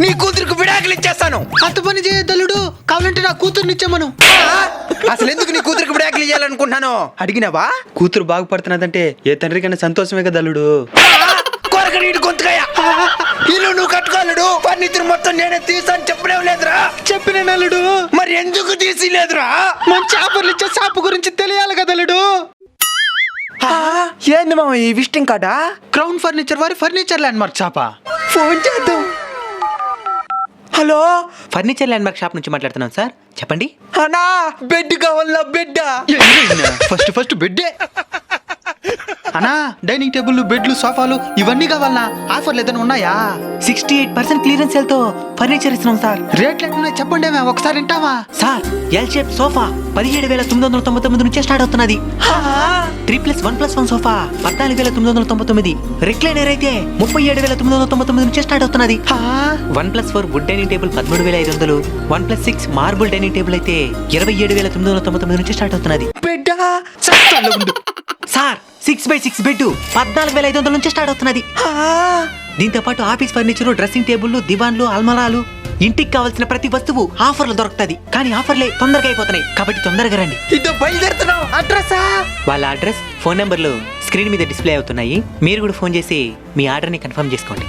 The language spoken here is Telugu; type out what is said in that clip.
నీ కూతురికి విడాకులు ఇచ్చేస్తాను. అంత పని చేయొద్దలుడు, కావాలంటే నా కూతురునిచ్చామను. అసలు ఎందుకు నీ కూతురికి విడాకులు ఇవ్వాలనుకుంటున్నాను అడిగినావా? కూతురు బాగుపడుతున్నదంటే ఏ తండ్రికైనా సంతోషమే కదా అల్లుడు. కొరక నీటి గొంతుకయ్యా, ఇల్లు నువ్వు కట్టుకోలేడు, ఫర్నిచర్ మొత్తం నేనే తీసాను చెప్పలేవు లేదురా? చెప్పిన అల్లుడు, మరి ఎందుకు తీసి లేదురా? మంచి ఆఫర్లు ఇచ్చే షాపు గురించి తెలియాలి కదా అల్లుడు. ఏంది మామ ఈ విజిటింగ్ కార్డా? క్రౌన్ ఫర్నిచర్ వారి ఫర్నిచర్ ల్యాండ్ మార్క్ షాపా? ఫోన్ చేద్దాం. Hello furniture land mark shop నుంచి మాట్లాడుతున్నాం సార్, చెప్పండి. అన్నా, బెడ్ కావాలా? బెడ్ ఫస్ట్ బెడ్డే అన్నా. డైనింగ్ టేబుల్, బెడ్లు, సోఫాలు ఇవన్నీ కావాలనా? ఆఫర్లు ఏదైనా ఉన్నాయా? 68% క్లియరెన్స్ సేల్ తో ఫర్నిచర్ ఇస్తున్నాం సార్. రేట్లు ఎట్లున్నాయి చెప్పండి, మేము ఒకసారి వింటావా? సార్ ఎల్ షేప్ సోఫా 17,999 నుంచే స్టార్ట్ అవుతున్నది. 3+1+1 సోఫా 14,999. రిక్లైనర్ అయితే 37,999 నుంచే స్టార్ట్ అవుతున్నది. 1+4 would dining table 13,500. 1+6 marble dining table అయితే 27,999 నుంచి స్టార్ట్ అవుతున్నది. బెడ్డా? సార్ 6x6 బెడ్ 14,500 నుంచి స్టార్ట్ అవుతున్నది. దీంతో పాటు ఆఫీస్ ఫర్నిచర్, డ్రెస్సింగ్ టేబుల్, దివాన్లు, అల్మరాలు, ఇంటికి కావాల్సిన ప్రతి వస్తువు ఆఫర్లు దొరుకుతుంది. కానీ ఆఫర్లే తొందరగా అయిపోతున్నాయి, కాబట్టి తొందరగా రండి. ఇదో బయలుదేరుతున్నాం. అడ్రస్? వాళ్ళ అడ్రస్, ఫోన్ నెంబర్లు స్క్రీన్ మీద డిస్ప్లే అవుతున్నాయి. మీరు కూడా ఫోన్ చేసి మీ ఆర్డర్ని కన్ఫర్మ్ చేసుకోండి.